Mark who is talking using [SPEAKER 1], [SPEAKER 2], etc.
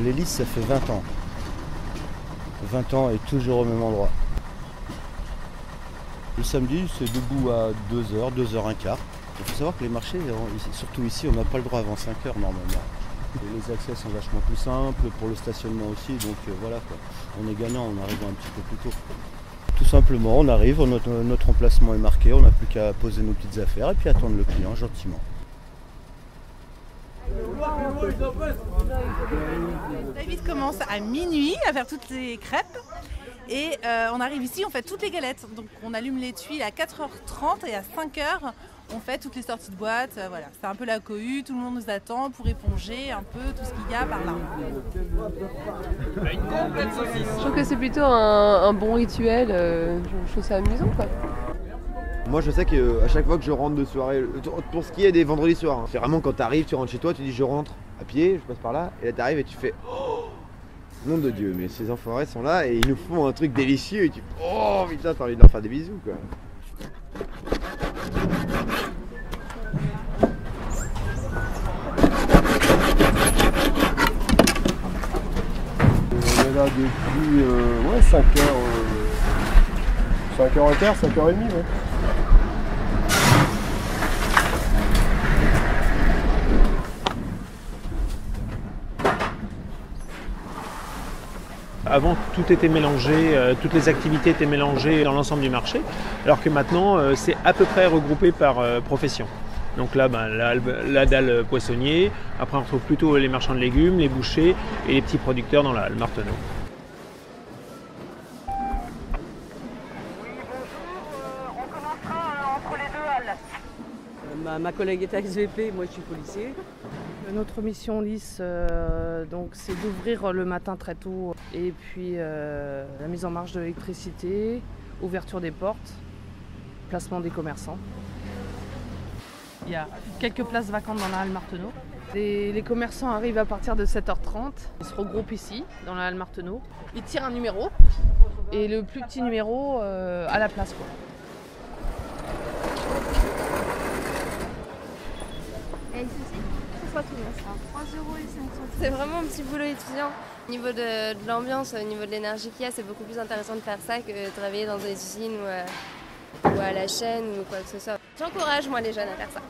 [SPEAKER 1] L'hélice, ça fait 20 ans. 20 ans et toujours au même endroit. Le samedi, c'est debout à 2h, 2h15. Il faut savoir que les marchés, surtout ici, on n'a pas le droit avant 5h normalement. Et les accès sont vachement plus simples, pour le stationnement aussi, donc voilà quoi. On est gagnant, on arrive un petit peu plus tôt. Tout simplement, on arrive, notre emplacement est marqué, on n'a plus qu'à poser nos petites affaires et puis attendre le client gentiment.
[SPEAKER 2] David commence à minuit à faire toutes les crêpes et on arrive ici, on fait toutes les galettes. Donc on allume l'étui à 4h30 et à 5h on fait toutes les sorties de boîte. Voilà. C'est un peu la cohue, tout le monde nous attend pour éponger un peu tout ce qu'il y a par là.
[SPEAKER 3] Je trouve que c'est plutôt un bon rituel, je trouve ça amusant quoi.
[SPEAKER 4] Moi je sais qu'à chaque fois que je rentre de soirée, pour ce qui est des vendredis soirs, hein, c'est vraiment quand tu arrives, tu rentres chez toi, tu dis je rentre à pied, je passe par là, et là tu arrives et tu fais oh nom de Dieu, mais ces enfoirés sont là et ils nous font un truc délicieux et tu fais oh putain, t'as envie de leur faire des bisous quoi.
[SPEAKER 5] On est là depuis 5h15, 5h30. Ouais.
[SPEAKER 6] Avant, tout était mélangé, toutes les activités étaient mélangées dans l'ensemble du marché, alors que maintenant, c'est à peu près regroupé par profession. Donc là, la dalle poissonnier, après on retrouve plutôt les marchands de légumes, les bouchers et les petits producteurs dans la halle Marteneau.
[SPEAKER 7] On commencera entre les deux halles.
[SPEAKER 8] Ma collègue est ex-VP, moi je suis policier.
[SPEAKER 9] Notre mission LIS, donc, c'est d'ouvrir le matin très tôt et puis la mise en marche de l'électricité, ouverture des portes, placement des commerçants. Il y a quelques places vacantes dans la halle Marteneau. Les commerçants arrivent à partir de 7h30. Ils se regroupent ici, dans la halle Marteneau. Ils tirent un numéro et le plus petit numéro à la place, quoi.
[SPEAKER 10] C'est vraiment un petit boulot étudiant. Au niveau de l'ambiance, au niveau de l'énergie qu'il y a, c'est beaucoup plus intéressant de faire ça que de travailler dans des usines ou à la chaîne ou quoi que ce soit. J'encourage moi les jeunes à faire ça.